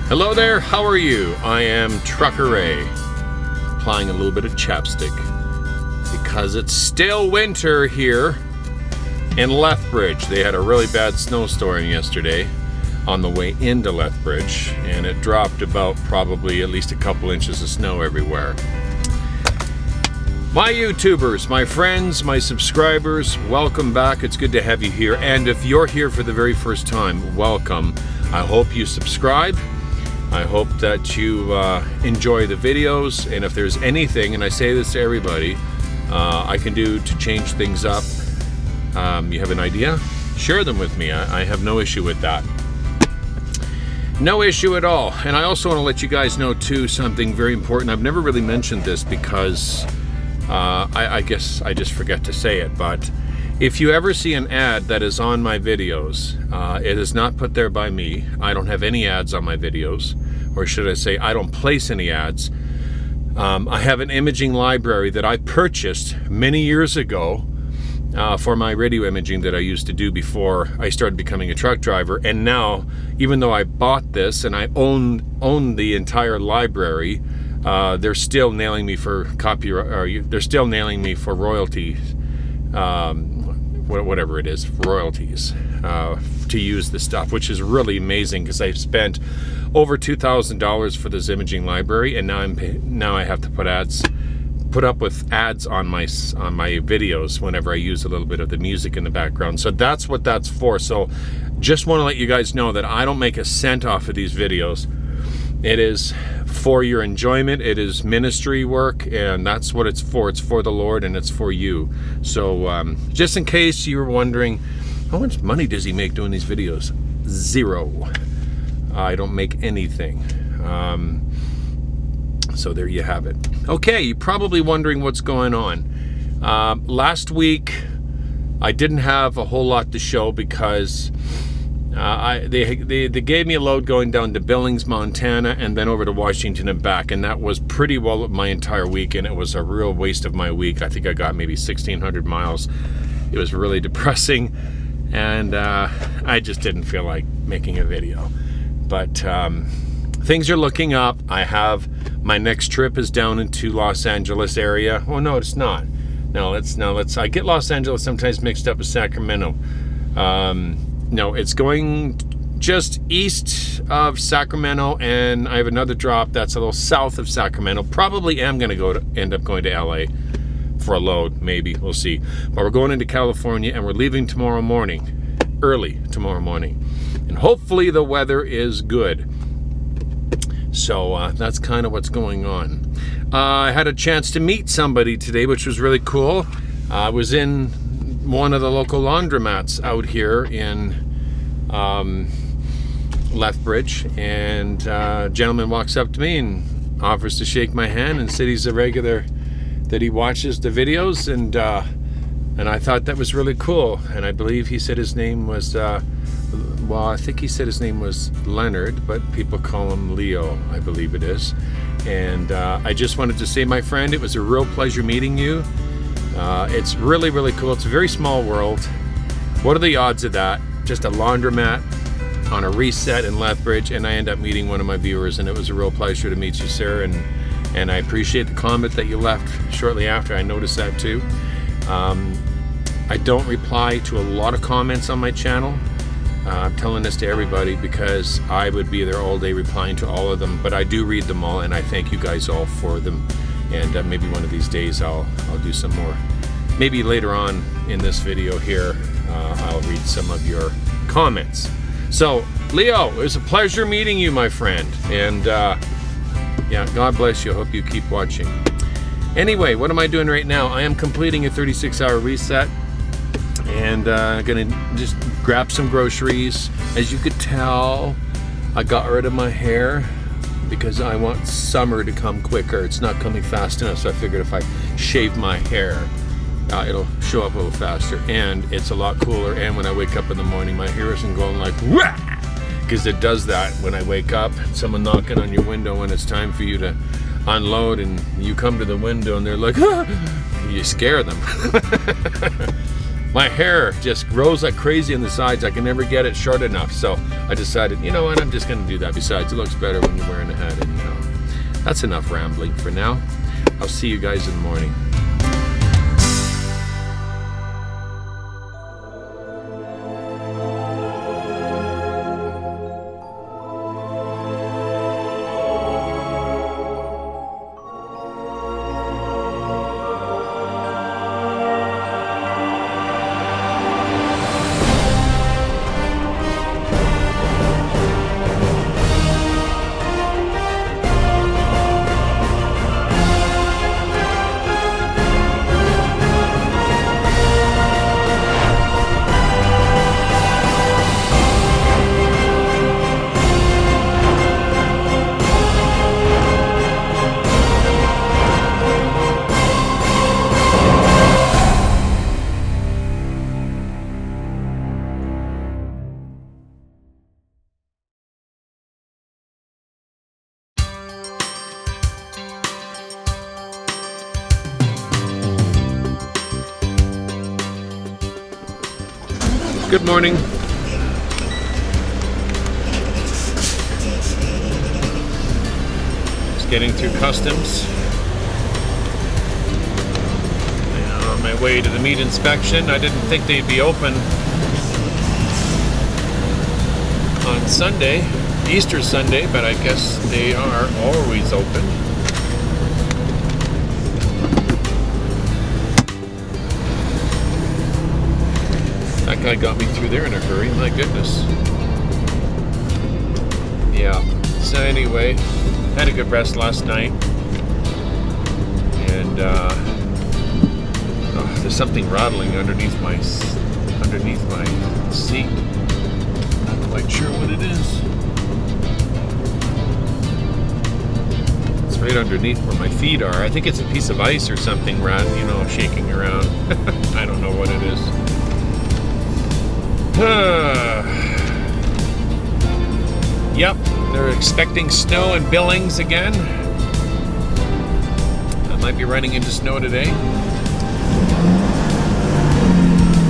Hello there, how are you? I am Trucker Ray, applying a little bit of chapstick because it's still winter here in Lethbridge. They had a really bad snowstorm yesterday on the way into Lethbridge, and it dropped about probably at least a couple inches of snow everywhere. My YouTubers, my friends, my subscribers, welcome back. It's good to have you here. And if you're here for the very first time, welcome. I hope you subscribe. I hope that you enjoy the videos, and if there's anything, and I say this to everybody, I can do to change things up, you have an idea? Share them with me. I have no issue with that. No issue at all. And I also want to let you guys know too something very important. I've never really mentioned this because I guess I just forget to say it, but if you ever see an ad that is on my videos, it is not put there by me. I don't have any ads on my videos, or should I say I don't place any ads. I have an imaging library that I purchased many years ago for my radio imaging that I used to do before I started becoming a truck driver. And now, even though I bought this and I own the entire library, they're still nailing me for copyright, or they're still nailing me for royalties. Whatever it is, royalties, to use the stuff, which is really amazing because I've spent over $2,000 for this imaging library, and now I have to put up with ads on my videos whenever I use a little bit of the music in the background. So that's what that's for. So just want to let you guys know that I don't make a cent off of these videos. It is for your enjoyment. It is ministry work, and that's what it's for. It's for the Lord, and it's for you. So just in case you were wondering, how much money does he make doing these videos? Zero. I don't make anything. So there you have it. Okay, you're probably wondering what's going on. Last week, I didn't have a whole lot to show because they gave me a load going down to Billings, Montana, and then over to Washington and back, and that was pretty well my entire week, and it was a real waste of my week. I think I got maybe 1,600 miles. It was really depressing, and I just didn't feel like making a video. But things are looking up. I have my next trip is down into Los Angeles area. Oh no, it's not. I get Los Angeles sometimes mixed up with Sacramento. No, it's going just east of Sacramento, and I have another drop that's a little south of Sacramento. Probably am going to end up going to LA for a load, maybe. We'll see. But we're going into California, and we're leaving tomorrow morning, early tomorrow morning. And hopefully the weather is good. So that's kind of what's going on. I had a chance to meet somebody today, which was really cool. I was in one of the local laundromats out here in Lethbridge, and a gentleman walks up to me and offers to shake my hand and said he's a regular, that he watches the videos, and I thought that was really cool. And I believe he said his name was I think he said his name was Leonard, but people call him Leo, I believe it is. And I just wanted to say, my friend, it was a real pleasure meeting you. It's really, really cool. It's a very small world. What are the odds of that? Just a laundromat on a reset in Lethbridge, and I end up meeting one of my viewers, and it was a real pleasure to meet you, sir. And I appreciate the comment that you left shortly after. I noticed that too. I don't reply to a lot of comments on my channel. I'm telling this to everybody because I would be there all day replying to all of them, but I do read them all, and I thank you guys all for them. And maybe one of these days I'll do some more. Maybe later on in this video here, I'll read some of your comments. So, Leo, it was a pleasure meeting you, my friend. And yeah, God bless you. I hope you keep watching. Anyway, what am I doing right now? I am completing a 36-hour reset, and I'm gonna just grab some groceries. As you could tell, I got rid of my hair because I want summer to come quicker. It's not coming fast enough, so I figured if I shave my hair, it'll show up a little faster, and it's a lot cooler. And when I wake up in the morning, my hair isn't going like wah, because it does that when I wake up. Someone knocking on your window when it's time for you to unload, and you come to the window and they're like, ah! You scare them. My hair just grows like crazy on the sides. I can never get it short enough. So I decided, you know what, I'm just going to do that. Besides, it looks better when you're wearing a hat anyhow. That's enough rambling for now. I'll see you guys in the morning. Good morning. Just getting through customs. And on my way to the meat inspection. I didn't think they'd be open on Sunday, Easter Sunday, but I guess they are always open. That guy got me through there in a hurry, my goodness. Yeah, so anyway, had a good rest last night. And there's something rattling underneath my seat. Not quite sure what it is. It's right underneath where my feet are. I think it's a piece of ice or something, shaking around. I don't know what it is. Yep, they're expecting snow in Billings again. I might be running into snow today.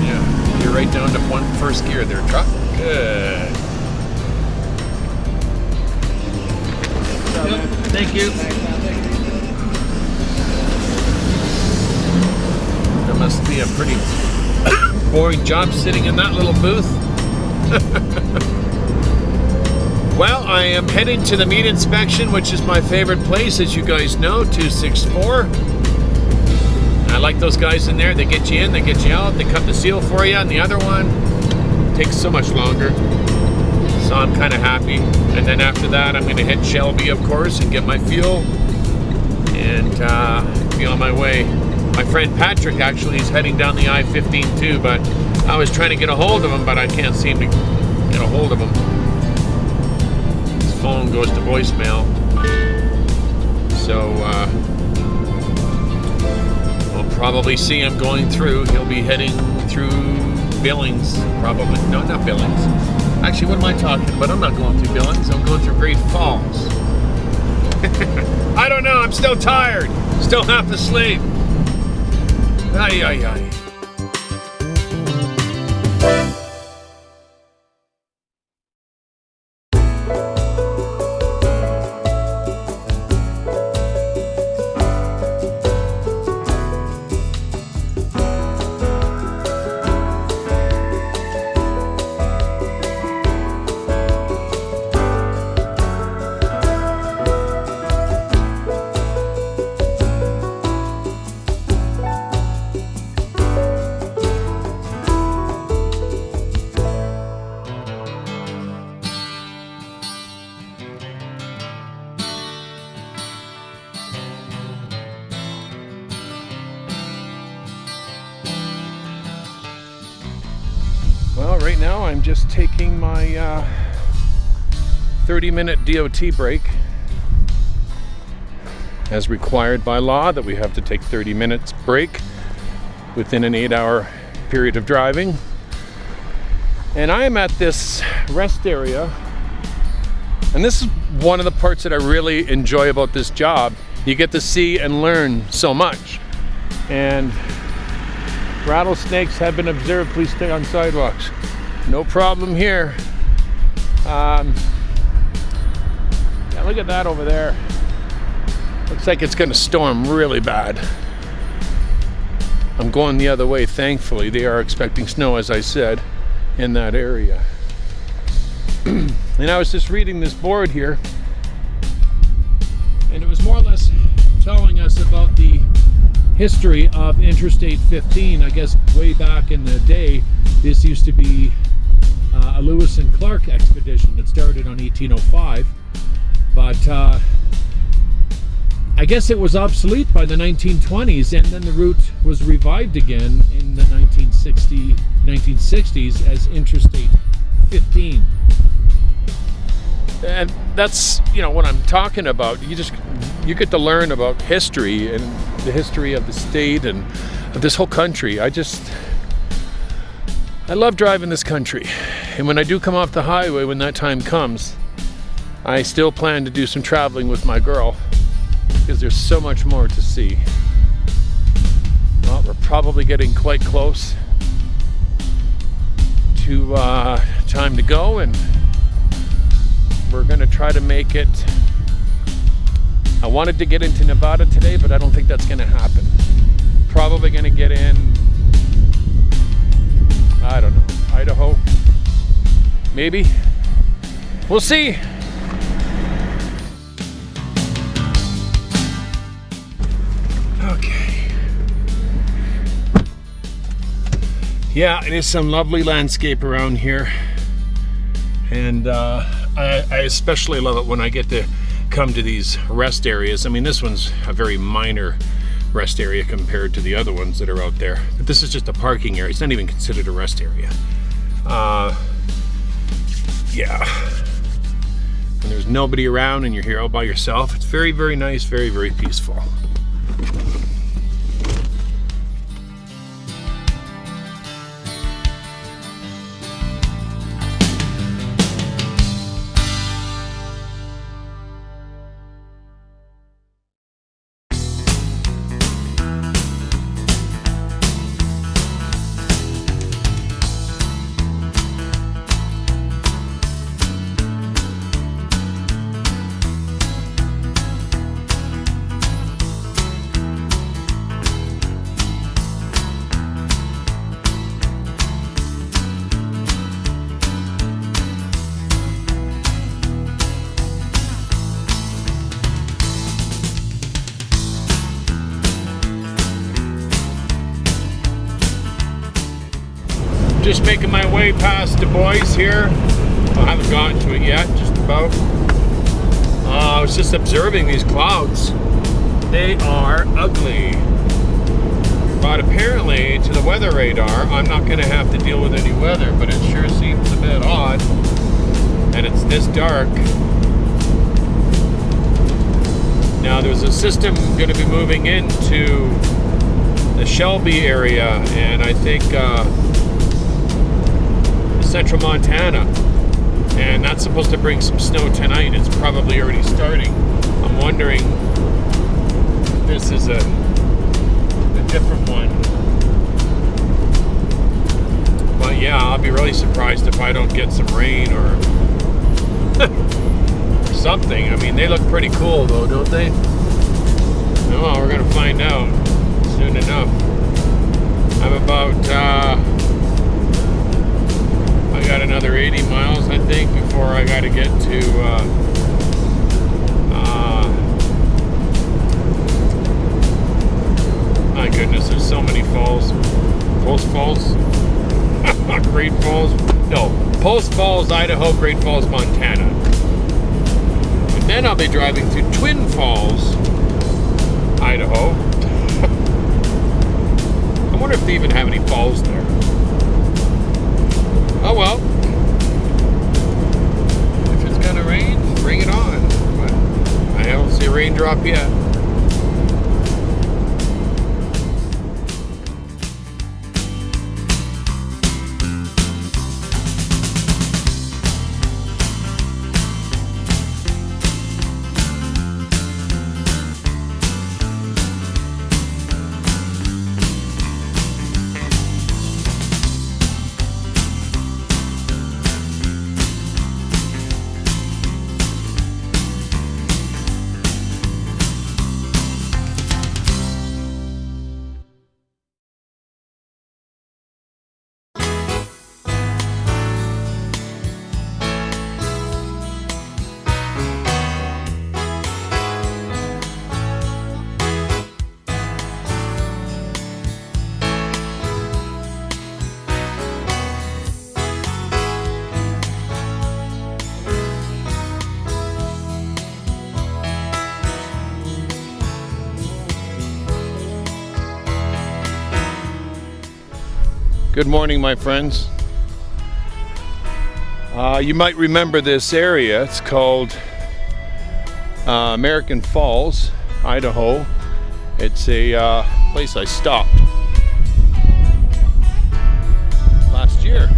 Yeah, you're right down to first gear there, truck. Good. Thank you. That must be a pretty boring job sitting in that little booth. Well, I am heading to the meat inspection, which is my favorite place, as you guys know, 264. I like those guys in there. They get you in, they get you out, they cut the seal for you, and the other one takes so much longer. So I'm kind of happy. And then after that, I'm going to hit Shelby, of course, and get my fuel and be on my way. My friend Patrick actually is heading down the I-15 too, but I was trying to get a hold of him, but I can't seem to get a hold of him. His phone goes to voicemail. So we'll probably see him going through. He'll be heading through Billings, probably. No, not Billings. Actually, what am I talking about? I'm not going through Billings. I'm going through Great Falls. I don't know. I'm still tired. Still half asleep. Ay, ay, ay. Well, right now I'm just taking my 30-minute DOT break, as required by law that we have to take 30 minutes break within an 8-hour period of driving. And I am at this rest area, and this is one of the parts that I really enjoy about this job. you get to see and learn so much. And rattlesnakes have been observed. Please stay on sidewalks. No problem here. Yeah, look at that over there. Looks like it's going to storm really bad. I'm going the other way, thankfully. They are expecting snow, as I said, in that area. And I was just reading this board here, and it was more or less telling us about the history of Interstate 15. I guess way back in the day, this used to be a Lewis and Clark expedition that started on 1805, but I guess it was obsolete by the 1920s, and then the route was revived again in the 1960s as Interstate 15. And that's, you know, what I'm talking about. You get to learn about history and the history of the state and of this whole country. I love driving this country. And when I do come off the highway, when that time comes, I still plan to do some traveling with my girl, because there's so much more to see. Well, we're probably getting quite close to time to go, and we're going to try to make it. I wanted to get into Nevada today, but I don't think that's going to happen. Probably going to get in, I don't know, Idaho, maybe. We'll see. Okay. Yeah, it is some lovely landscape around here, and I especially love it when I get to come to these rest areas. I mean, this one's a very minor rest area compared to the other ones that are out there, but this is just a parking area. It's not even considered a rest area. Yeah, and there's nobody around and you're here all by yourself. It's very, very nice, very, very peaceful. Just making my way past the boys here. I haven't gotten to it yet, just about. I was just observing these clouds. They are ugly. But apparently, to the weather radar, I'm not going to have to deal with any weather, but it sure seems a bit odd. And it's this dark. Now, there's a system going to be moving into the Shelby area, and I think central Montana, and that's supposed to bring some snow tonight. It's probably already starting. I'm wondering if this is a different one. But yeah, I'll be really surprised if I don't get some rain or something. I mean, they look pretty cool though, don't they? Well, we're gonna find out soon enough. I'm about I got another 80 miles, I think, before I got to get to my goodness, there's so many falls. Post Falls, Great Falls, no, Post Falls, Idaho, Great Falls, Montana. And then I'll be driving to Twin Falls, Idaho. I wonder if they even have any falls there. Oh well, if it's gonna rain, bring it on. But I don't see a raindrop yet. Good morning, my friends. You might remember this area. It's called American Falls, Idaho. It's a place I stopped last year.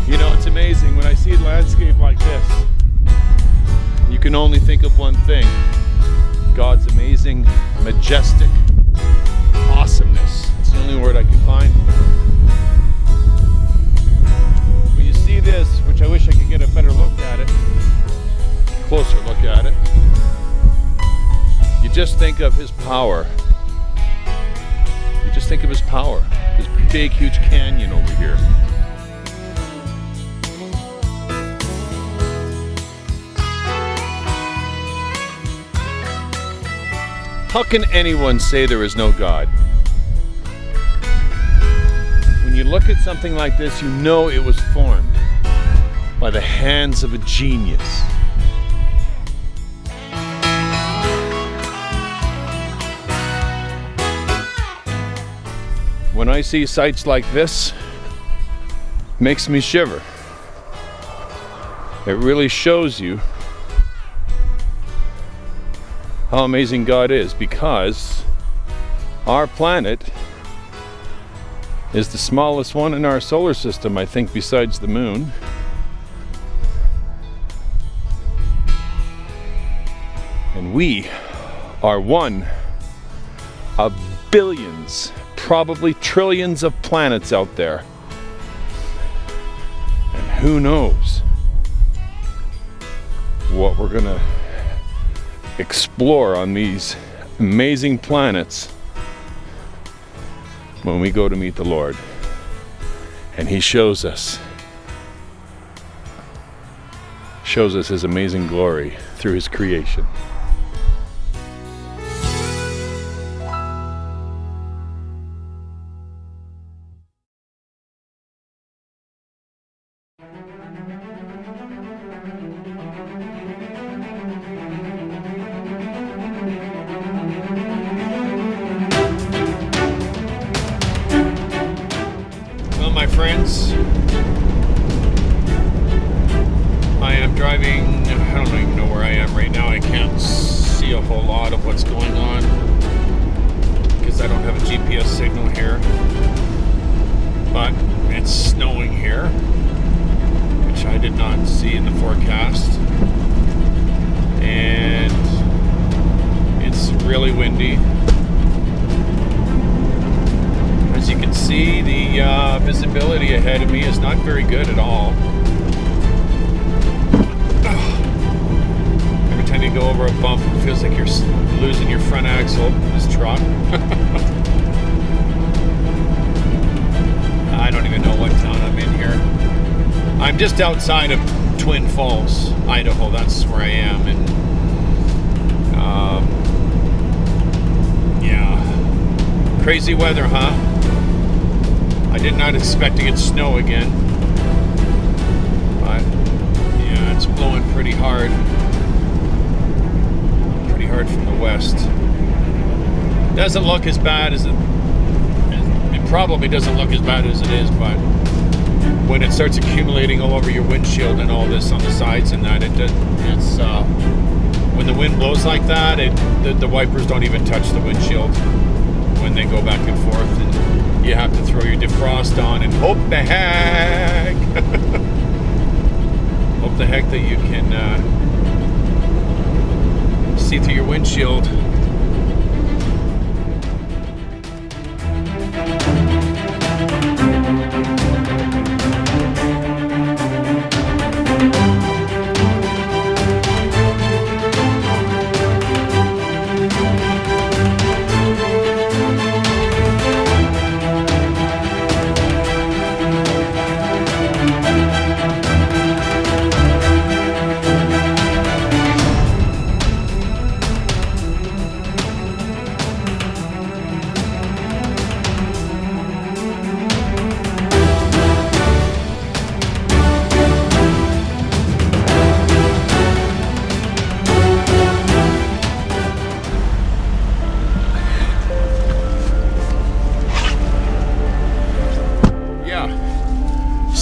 You know, it's amazing when I see a landscape like this, you can only think of one thing: God's amazing, majestic awesomeness. It's the only word I could find. When you see this, which I wish I could get a better look at it, closer look at it, you just think of His power. You just think of His power. This big, huge canyon over here. How can anyone say there is no God? When you look at something like this, you know it was formed by the hands of a genius. When I see sights like this, it makes me shiver. It really shows you how amazing God is, because our planet is the smallest one in our solar system, I think, besides the moon. And we are one of billions, probably trillions of planets out there. And who knows what we're gonna explore on these amazing planets when we go to meet the Lord. And He shows us His amazing glory through His creation. My friends, I am driving. I don't even know where I am right now. I can't see a whole lot of what's going on because I don't have a GPS signal here, but it's snowing here, which I did not see in the forecast, and it's really windy. As you can see, the visibility ahead of me is not very good at all. Every time you go over a bump, it feels like you're losing your front axle in this truck. I don't even know what town I'm in here. I'm just outside of Twin Falls, Idaho. That's where I am. And yeah, crazy weather, huh? I did not expect to get snow again, but yeah, it's blowing pretty hard from the west. Doesn't look as bad as it probably doesn't look as bad as it is, but when it starts accumulating all over your windshield and all this on the sides and that, it's when the wind blows like that, the wipers don't even touch the windshield when they go back and forth, and you have to throw your defrost on and hope the heck that you can see through your windshield.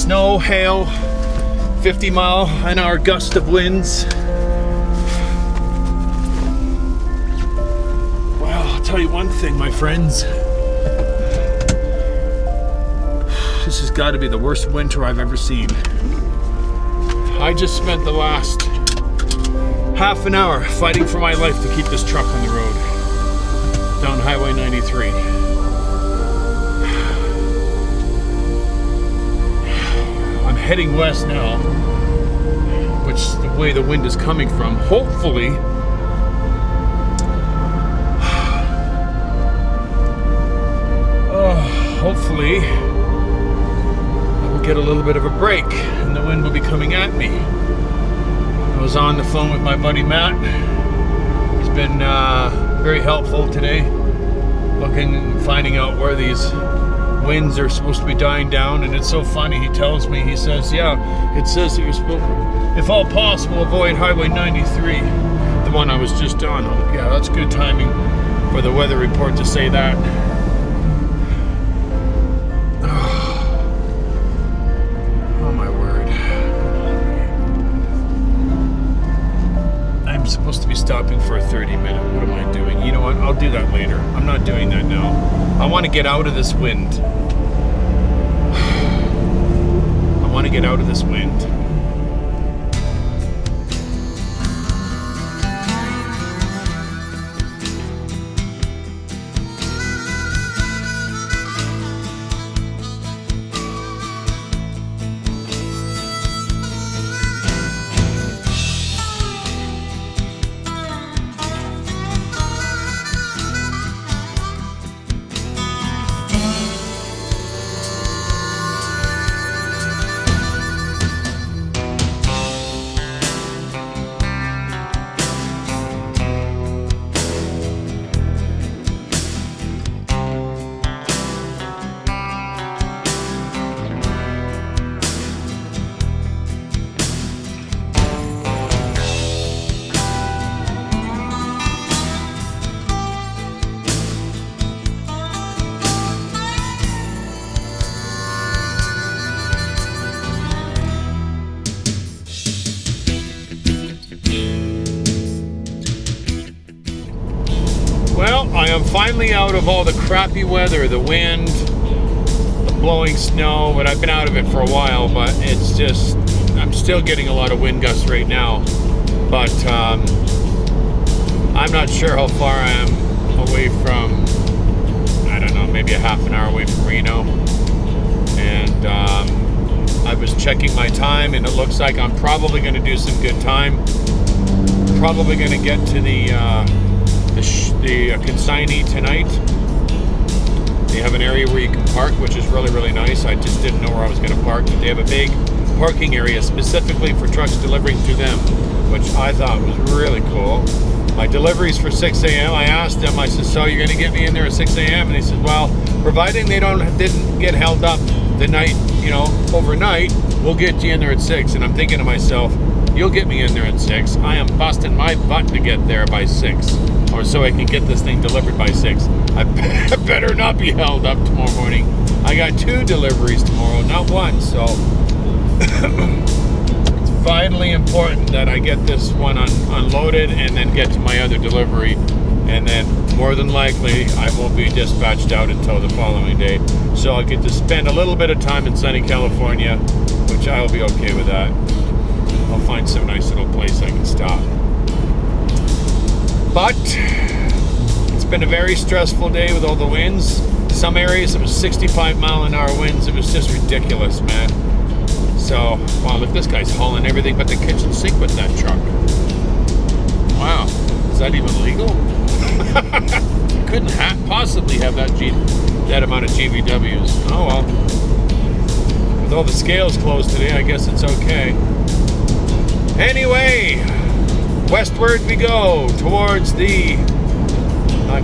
Snow, hail, 50-mile-an-hour gust of winds. Well, I'll tell you one thing, my friends. This has got to be the worst winter I've ever seen. I just spent the last half an hour fighting for my life to keep this truck on the road down Highway 93. I'm heading west now, which is the way the wind is coming from. Hopefully, I will get a little bit of a break and the wind will be coming at me. I was on the phone with my buddy Matt. He's been very helpful today, looking and finding out where these winds are supposed to be dying down. And it's so funny, he tells me, he says, yeah, it says that you're supposed to, if all possible, avoid Highway 93, the one I was just on. Oh, yeah, that's good timing for the weather report to say that. Oh my word. I'm supposed to be stopping for a 30-minute. What am I doing? You know what? I'll do that later. I'm not doing that now. I want to get out of this wind. I want to get out of this wind. Well, I am finally out of all the crappy weather, the wind, the blowing snow, but I've been out of it for a while, but it's just, I'm still getting a lot of wind gusts right now, but I'm not sure how far I am away from, I don't know, maybe a half an hour away from Reno, and I was checking my time, and it looks like I'm probably going to do some good time, probably going to get to the consignee tonight. They have an area where you can park, which is really, really nice. I just didn't know where I was going to park, but they have a big parking area specifically for trucks delivering to them, which I thought was really cool. My delivery's for 6 a.m. I asked them, I said, so you're going to get me in there at 6 a.m.? And he said, well, providing they didn't get held up the night, overnight, we'll get you in there at 6. And I'm thinking to myself, you'll get me in there at 6. I am busting my butt to get there by 6, or so I can get this thing delivered by 6. I better not be held up tomorrow morning. I got 2 deliveries tomorrow, not 1, so it's vitally important that I get this one unloaded and then get to my other delivery, and then more than likely I won't be dispatched out until the following day. So I get to spend a little bit of time in sunny California, which I'll be okay with that. I'll find some nice little place I can stop. But it's been a very stressful day with all the winds. Some areas it was 65-mile-an-hour winds. It was just ridiculous, man. So, wow, look, this guy's hauling everything but the kitchen sink with that truck. Wow, is that even legal? You couldn't possibly have that amount of GVWs. Oh well. With all the scales closed today, I guess it's okay. Anyway, westward we go towards the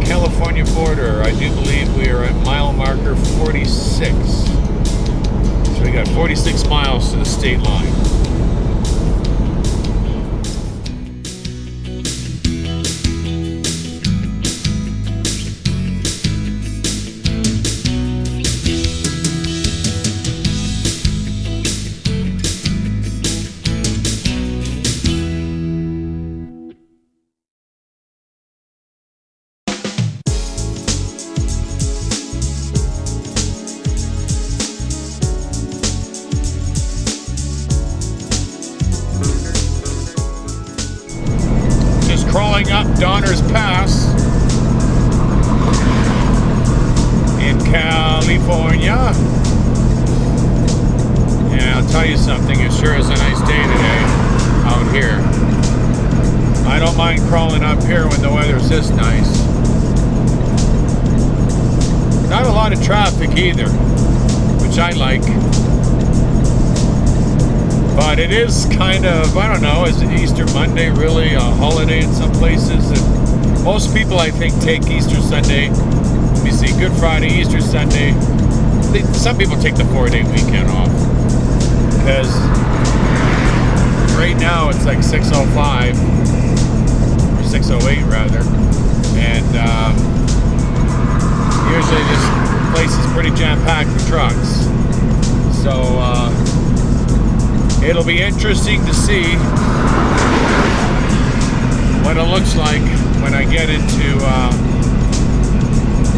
California border. I do believe we are at mile marker 46. So we got 46 miles to the state line. Donner's Pass in California. And I'll tell you something, it sure is a nice day today out here. I don't mind crawling up here when the weather's this nice. Not a lot of traffic either, which I like. But it is kind of, I don't know, is Easter Monday really a holiday in some places? And most people, I think, take Easter Sunday. You see Good Friday, Easter Sunday. Some people take the 4-day weekend off. Because right now it's like 6:05, or 6:08 rather. And usually this place is pretty jam-packed with trucks. So, it'll be interesting to see what it looks like when I get into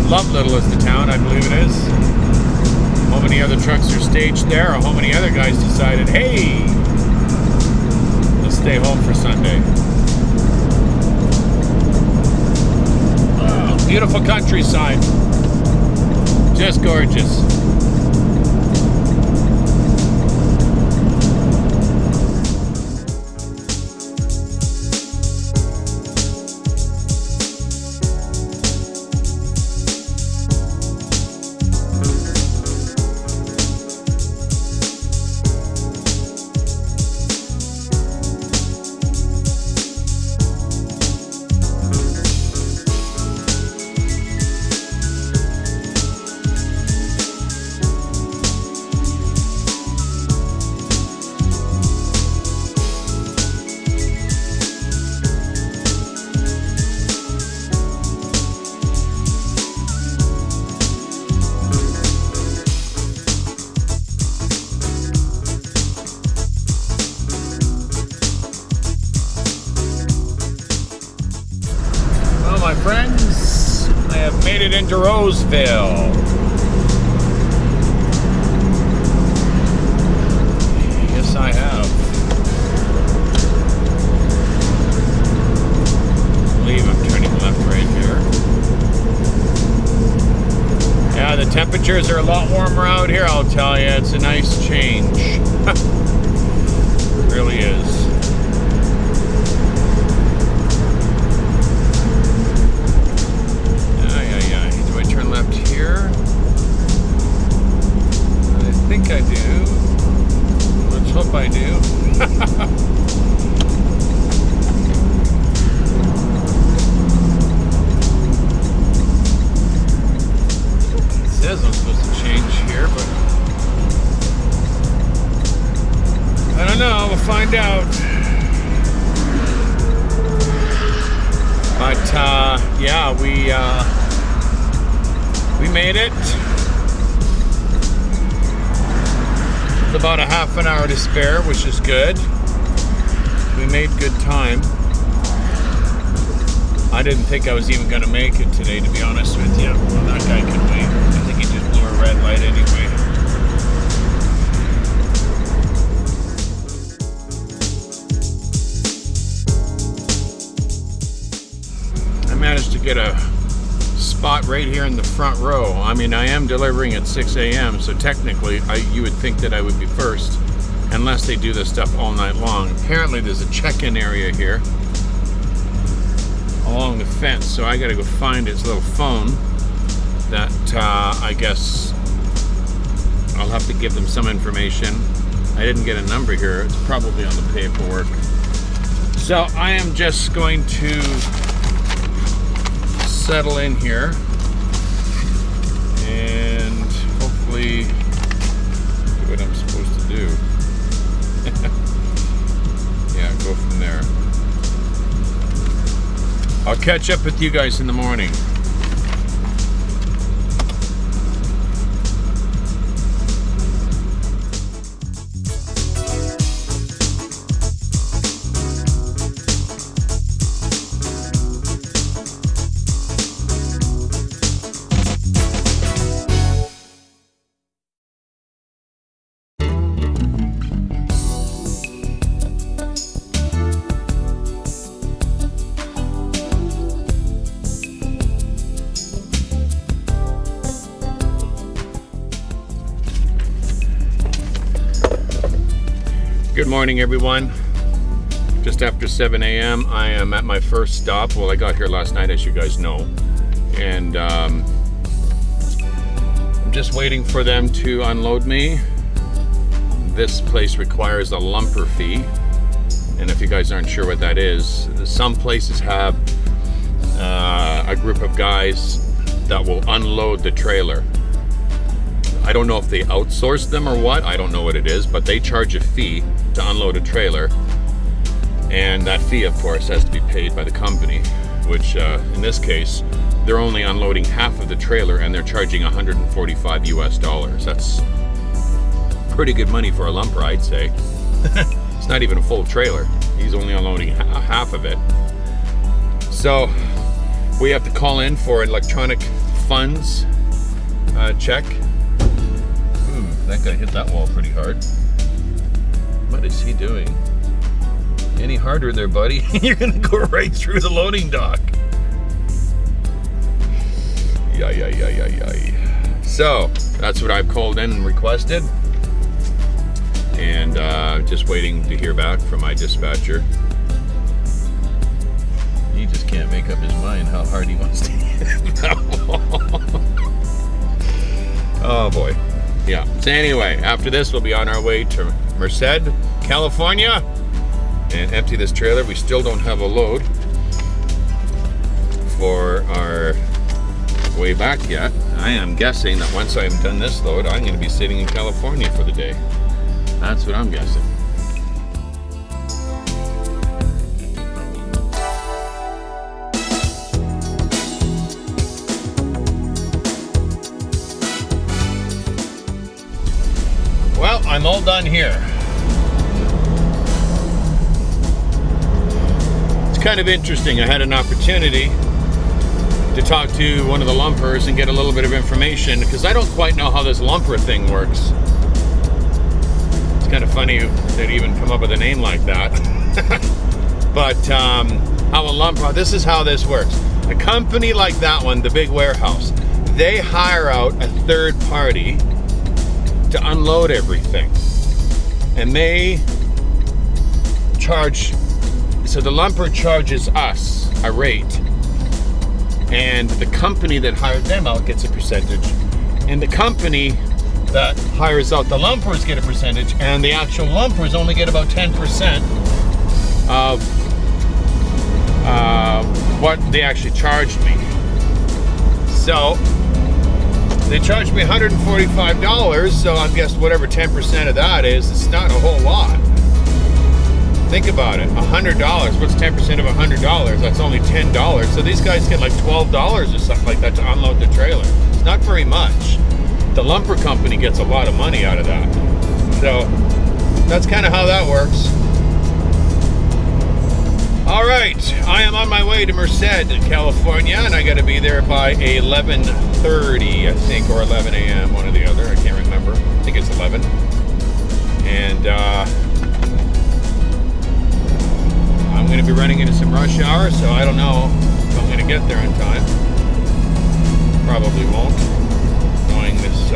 Love Little is the town, I believe it is. How many other trucks are staged there, or how many other guys decided, hey, let's stay home for Sunday. Oh, beautiful countryside. Just gorgeous. My friends, I have made it into Roseville. Yes, I have. I believe I'm turning left right here. Yeah, the temperatures are a lot warmer out here, I'll tell you. It's a nice change. It really is. Left here. I think I do. Let's hope I do. It says I'm supposed to change here, but I don't know. We'll find out. But yeah, we made it. With about a half an hour to spare, which is good. We made good time. I didn't think I was even going to make it today, to be honest with you. Well, that guy can wait. I think he just blew a red light anyway. I managed to get a spot right here in the front row. I mean, I am delivering at 6 a.m., so technically you would think that I would be first, unless they do this stuff all night long. Apparently there's a check-in area here along the fence, so I gotta go find its little phone that I guess I'll have to give them some information. I didn't get a number here. It's probably on the paperwork. So I am just going to settle in here and hopefully do what I'm supposed to do. Yeah, go from there. I'll catch up with you guys in the morning. Good morning, everyone. Just after 7 a.m. I am at my first stop. Well, I got here last night, as you guys know. And I'm just waiting for them to unload me. This place requires a lumper fee. And if you guys aren't sure what that is, some places have a group of guys that will unload the trailer. I don't know if they outsource them or what. I don't know what it is, but they charge a fee to unload a trailer. And that fee, of course, has to be paid by the company, which in this case, they're only unloading half of the trailer and they're charging $145 US. That's pretty good money for a lumper, I'd say. It's not even a full trailer. He's only unloading half of it. So we have to call in for electronic funds check. That guy hit that wall pretty hard. What is he doing? Any harder there, buddy? You're gonna go right through the loading dock. Yeah. So that's what I've called in and requested, and just waiting to hear back from my dispatcher. He just can't make up his mind how hard he wants to hit that wall. Oh boy. Yeah. So anyway, after this, we'll be on our way to Merced, California, and empty this trailer. We still don't have a load for our way back yet. I am guessing that once I'm done this load, I'm going to be sitting in California for the day. That's what I'm guessing. Well, I'm all done here. It's kind of interesting. I had an opportunity to talk to one of the lumpers and get a little bit of information, because I don't quite know how this lumper thing works. It's kind of funny they'd even come up with a name like that. But how a lumper, this is how this works. A company like that one, the big warehouse, they hire out a third party to unload everything, and they charge, so the lumper charges us a rate, and the company that hired them out gets a percentage, and the company that hires out the lumpers get a percentage, and the actual lumpers only get about 10% of what they actually charged me. So they charged me $145, so I guess whatever 10% of that is, it's not a whole lot. Think about it, $100. What's 10% of $100? That's only $10. So these guys get like $12 or something like that to unload the trailer. It's not very much. The lumper company gets a lot of money out of that. So that's kind of how that works. All right, I am on my way to Merced, California, and I got to be there by 11:30, I think, or 11 a.m., one or the other. I can't remember. I think it's 11. And I'm going to be running into some rush hour, so I don't know if I'm going to get there in time. Probably won't. Knowing this,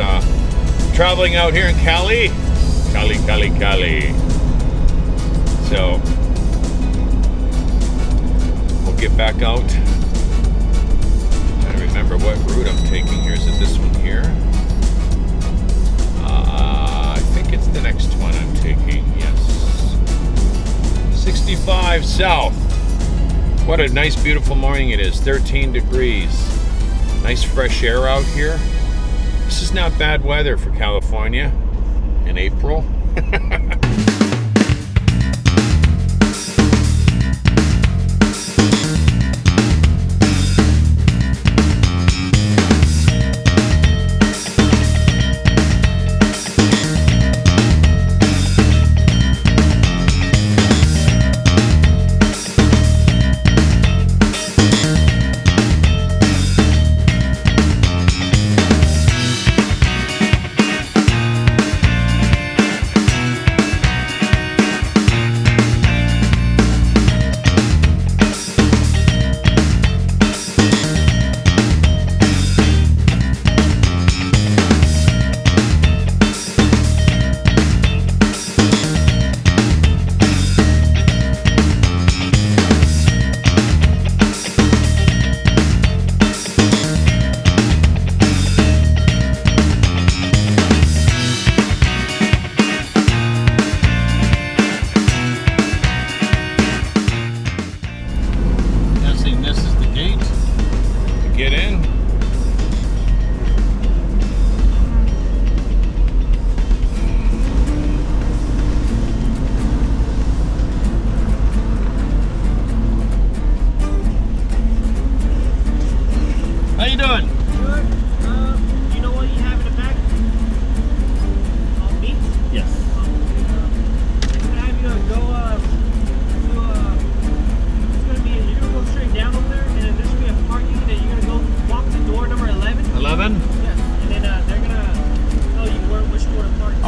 traveling out here in Cali. So get back out. Trying to remember what route I'm taking here. Is it this one here? I think it's the next one I'm taking. Yes. 65 south. What a nice, beautiful morning it is. 13 degrees. Nice fresh air out here. This is not bad weather for California in April.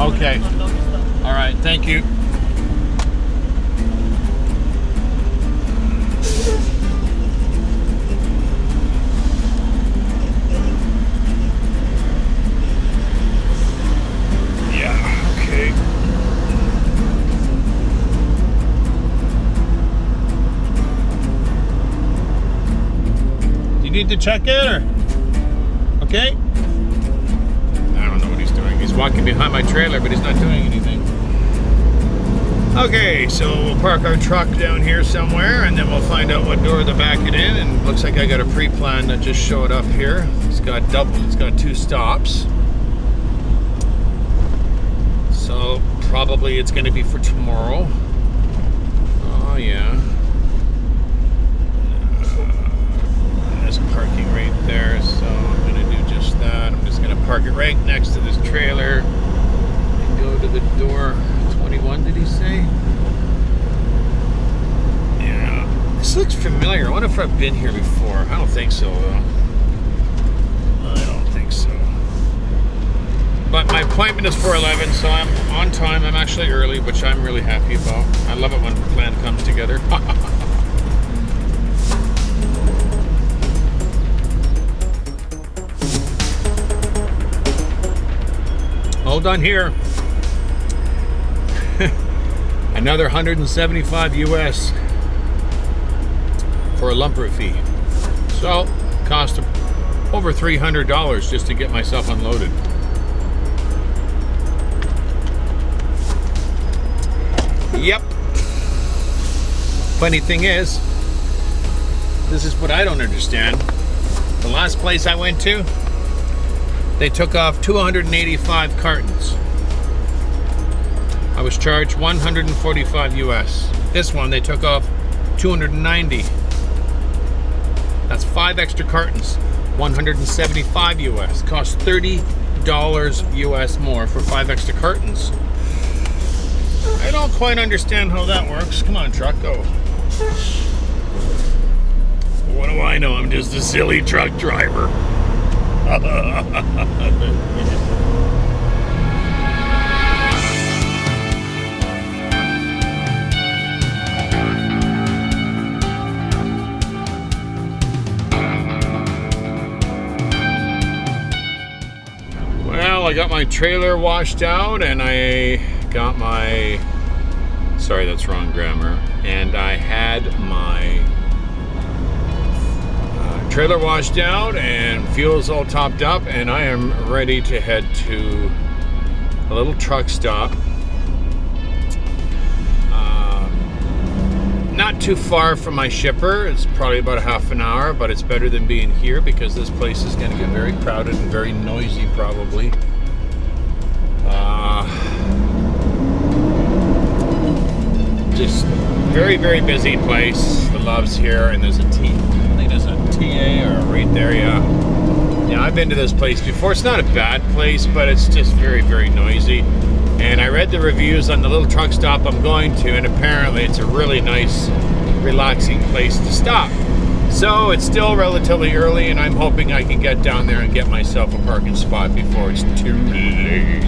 Okay. All right. Thank you. Yeah. Okay. Do you need to check it or? Okay. I don't know what he's doing. He's walking behind my trailer, but he's not doing anything. Okay, so we'll park our truck down here somewhere, and then we'll find out what door to back it in. And looks like I got a pre-plan that just showed up here. It's got 2 stops. So probably it's going to be for tomorrow. Oh yeah. There's parking right there, so I'm going to do just that. I'm just going to park it right next to this trailer and go to the door. 21, did he say? Yeah. This looks familiar. I wonder if I've been here before. I don't think so, though. I don't think so. But my appointment is for 11, so I'm on time. I'm actually early, which I'm really happy about. I love it when the plan comes together. All done here. Another 175 US for a lumper fee. So, cost over $300 just to get myself unloaded. Yep. Funny thing is, this is what I don't understand. The last place I went to, they took off 285 cartons. I was charged 145 US. This one, they took off 290. That's 5 extra cartons, 175 US. Cost $30 US more for 5 extra cartons. I don't quite understand how that works. Come on, truck, go. What do I know? I'm just a silly truck driver. Well, I got my trailer washed out, and I got my, sorry, that's wrong grammar, and I had my trailer washed out and fuel's all topped up, and I am ready to head to a little truck stop. Not too far from my shipper. It's probably about a half an hour, but it's better than being here because this place is going to get very crowded and very noisy probably. Just very, very busy place. The Love's here, and there's a T. I think there's a TA or right there, yeah. Yeah, I've been to this place before. It's not a bad place, but it's just very, very noisy. And I read the reviews on the little truck stop I'm going to, and apparently it's a really nice, relaxing place to stop. So it's still relatively early, and I'm hoping I can get down there and get myself a parking spot before it's too late.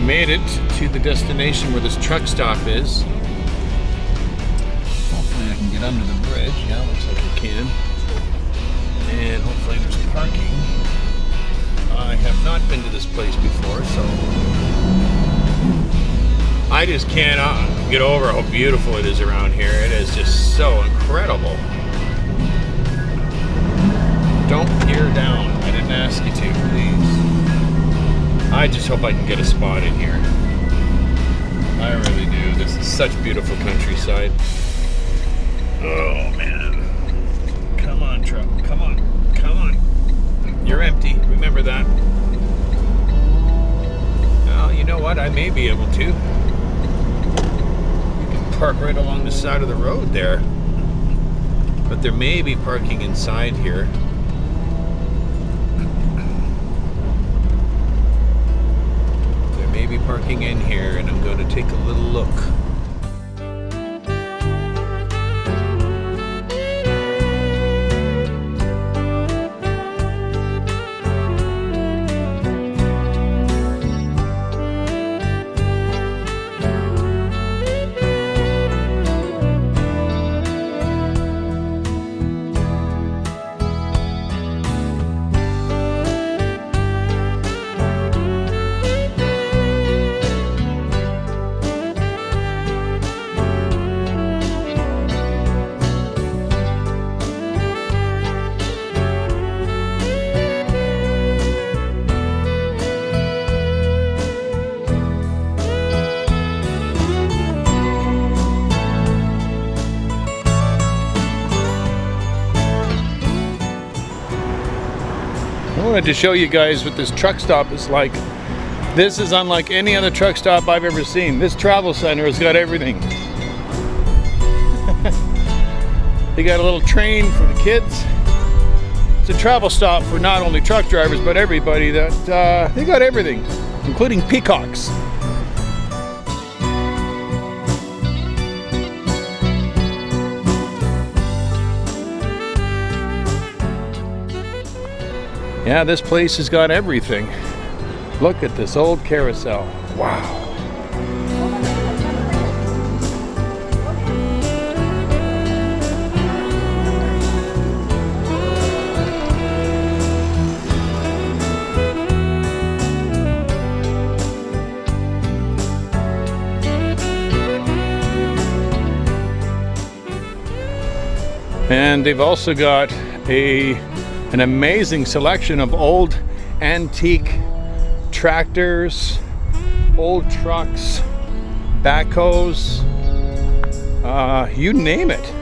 made it to the destination where this truck stop is. Hopefully I can get under the bridge. Yeah, looks like I can. And hopefully there's parking. I have not been to this place before, so I just can't get over how beautiful it is around here. It is just so incredible. Don't peer down. I didn't ask you to, please. I just hope I can get a spot in here. I really do. This is such beautiful countryside. Oh, man. Come on, truck. Come on. Come on. You're empty. Remember that. Well, you know what? I may be able to. You can park right along the side of the road there. But there may be parking inside here. There may be parking in here, and I'm going to take a little look. I wanted to show you guys what this truck stop is like. This is unlike any other truck stop I've ever seen. This travel center has got everything. They got a little train for the kids. It's a travel stop for not only truck drivers, but everybody that, they got everything, including peacocks. Yeah, this place has got everything. Look at this old carousel. Wow. And they've also got an amazing selection of old antique tractors, old trucks, backhoes, you name it.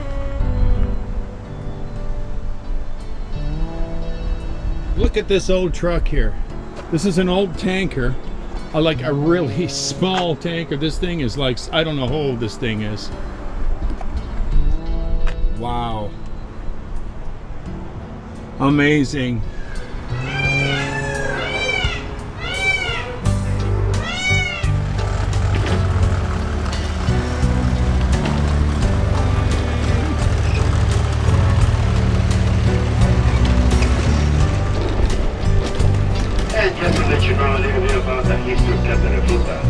Look at this old truck here. This is an old tanker, like a really small tanker. This thing is like, I don't know how old this thing is. Wow. Amazing. And just to let you know a little bit about the history of Captain Fruta.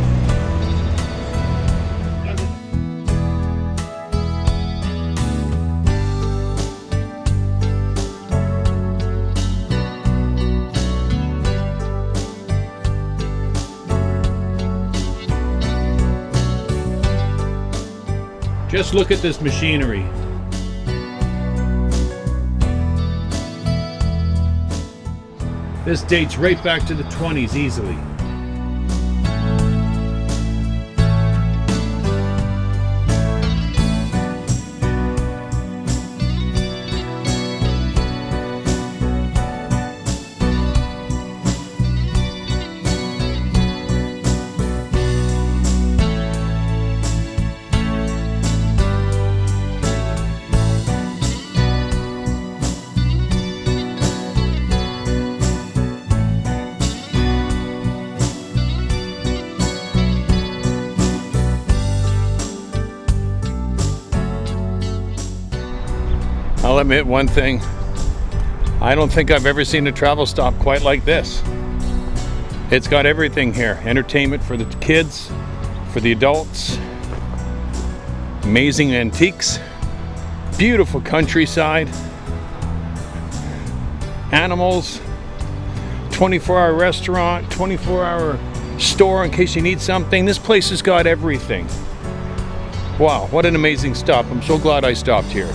Just look at this machinery. This dates right back to the 20s easily. I'll admit one thing. I don't think I've ever seen a travel stop quite like this. It's got everything here. Entertainment for the kids, for the adults. Amazing antiques. Beautiful countryside. Animals. 24-hour restaurant. 24-hour store in case you need something. This place has got everything. Wow, what an amazing stop. I'm so glad I stopped here.